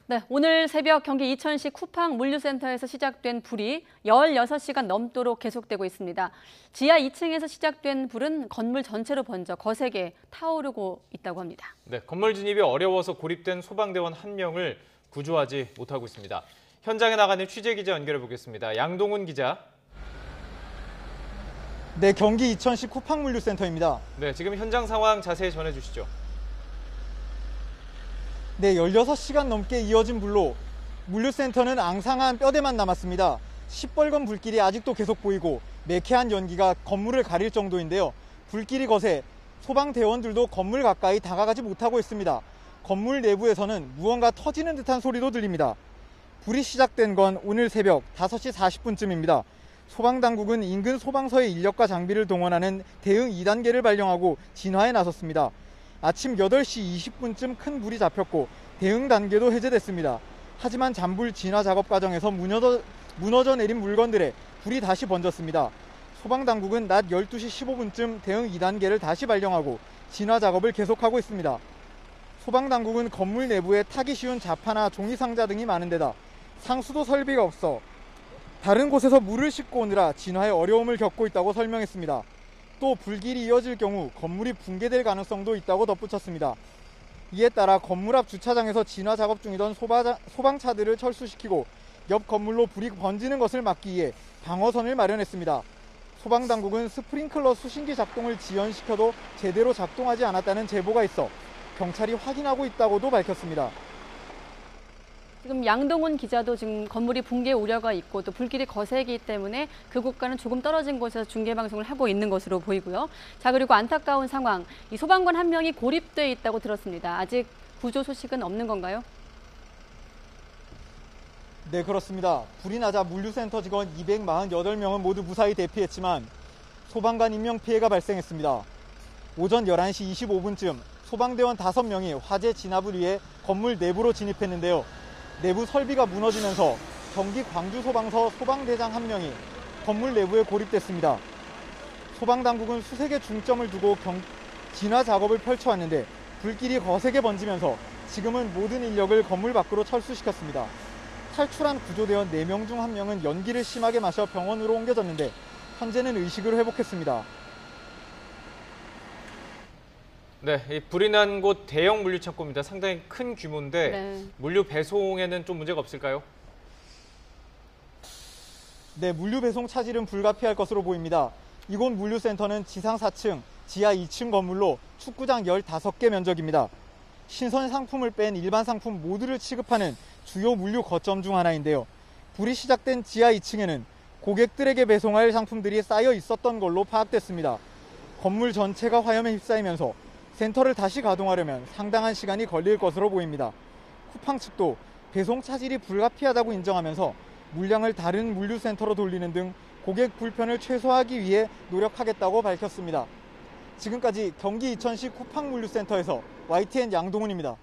네, 오늘 새벽 경기 이천시 쿠팡 물류센터에서 시작된 불이 16시간 넘도록 계속되고 있습니다. 지하 2층에서 시작된 불은 건물 전체로 번져 거세게 타오르고 있다고 합니다. 네, 건물 진입이 어려워서 고립된 소방대원 1명을 구조하지 못하고 있습니다. 현장에 나가는 취재기자 연결해 보겠습니다. 양동훈 기자. 네, 경기 이천시 쿠팡 물류센터입니다. 네, 지금 현장 상황 자세히 전해주시죠. 네, 16시간 넘게 이어진 불로 물류센터는 앙상한 뼈대만 남았습니다. 시뻘건 불길이 아직도 계속 보이고 매캐한 연기가 건물을 가릴 정도인데요. 불길이 거세 소방대원들도 건물 가까이 다가가지 못하고 있습니다. 건물 내부에서는 무언가 터지는 듯한 소리도 들립니다. 불이 시작된 건 오늘 새벽 5시 40분쯤입니다. 소방당국은 인근 소방서의 인력과 장비를 동원하는 대응 2단계를 발령하고 진화에 나섰습니다. 아침 8시 20분쯤 큰 불이 잡혔고 대응 단계도 해제됐습니다. 하지만 잔불 진화 작업 과정에서 무너져 내린 물건들에 불이 다시 번졌습니다. 소방당국은 낮 12시 15분쯤 대응 2단계를 다시 발령하고 진화 작업을 계속하고 있습니다. 소방당국은 건물 내부에 타기 쉬운 자파나 종이상자 등이 많은 데다 상수도 설비가 없어 다른 곳에서 물을 싣고 오느라 진화에 어려움을 겪고 있다고 설명했습니다. 또 불길이 이어질 경우 건물이 붕괴될 가능성도 있다고 덧붙였습니다. 이에 따라 건물 앞 주차장에서 진화 작업 중이던 소방차들을 철수시키고 옆 건물로 불이 번지는 것을 막기 위해 방어선을 마련했습니다. 소방당국은 스프링클러 수신기 작동을 지연시켜도 제대로 작동하지 않았다는 제보가 있어 경찰이 확인하고 있다고도 밝혔습니다. 지금 양동훈 기자도 지금 건물이 붕괴 우려가 있고 또 불길이 거세기 때문에 그곳과는 조금 떨어진 곳에서 중계방송을 하고 있는 것으로 보이고요. 자, 그리고 안타까운 상황, 이 소방관 1명이 고립돼 있다고 들었습니다. 아직 구조 소식은 없는 건가요? 네, 그렇습니다. 불이 나자 물류센터 직원 248명은 모두 무사히 대피했지만 소방관 인명피해가 발생했습니다. 오전 11시 25분쯤 소방대원 5명이 화재 진압을 위해 건물 내부로 진입했는데요. 내부 설비가 무너지면서 경기 광주소방서 소방대장 1명이 건물 내부에 고립됐습니다. 소방당국은 수색에 중점을 두고 진화 작업을 펼쳐왔는데 불길이 거세게 번지면서 지금은 모든 인력을 건물 밖으로 철수시켰습니다. 탈출한 구조대원 4명 중 1명은 연기를 심하게 마셔 병원으로 옮겨졌는데 현재는 의식을 회복했습니다. 네, 이 불이 난 곳 대형 물류 창고입니다. 상당히 큰 규모인데 네. 물류 배송에는 좀 문제가 없을까요? 네, 물류 배송 차질은 불가피할 것으로 보입니다. 이곳 물류센터는 지상 4층, 지하 2층 건물로 축구장 15개 면적입니다. 신선 상품을 뺀 일반 상품 모두를 취급하는 주요 물류 거점 중 하나인데요. 불이 시작된 지하 2층에는 고객들에게 배송할 상품들이 쌓여 있었던 걸로 파악됐습니다. 건물 전체가 화염에 휩싸이면서 센터를 다시 가동하려면 상당한 시간이 걸릴 것으로 보입니다. 쿠팡 측도 배송 차질이 불가피하다고 인정하면서 물량을 다른 물류센터로 돌리는 등 고객 불편을 최소화하기 위해 노력하겠다고 밝혔습니다. 지금까지 경기 이천시 쿠팡 물류센터에서 YTN 양동훈입니다.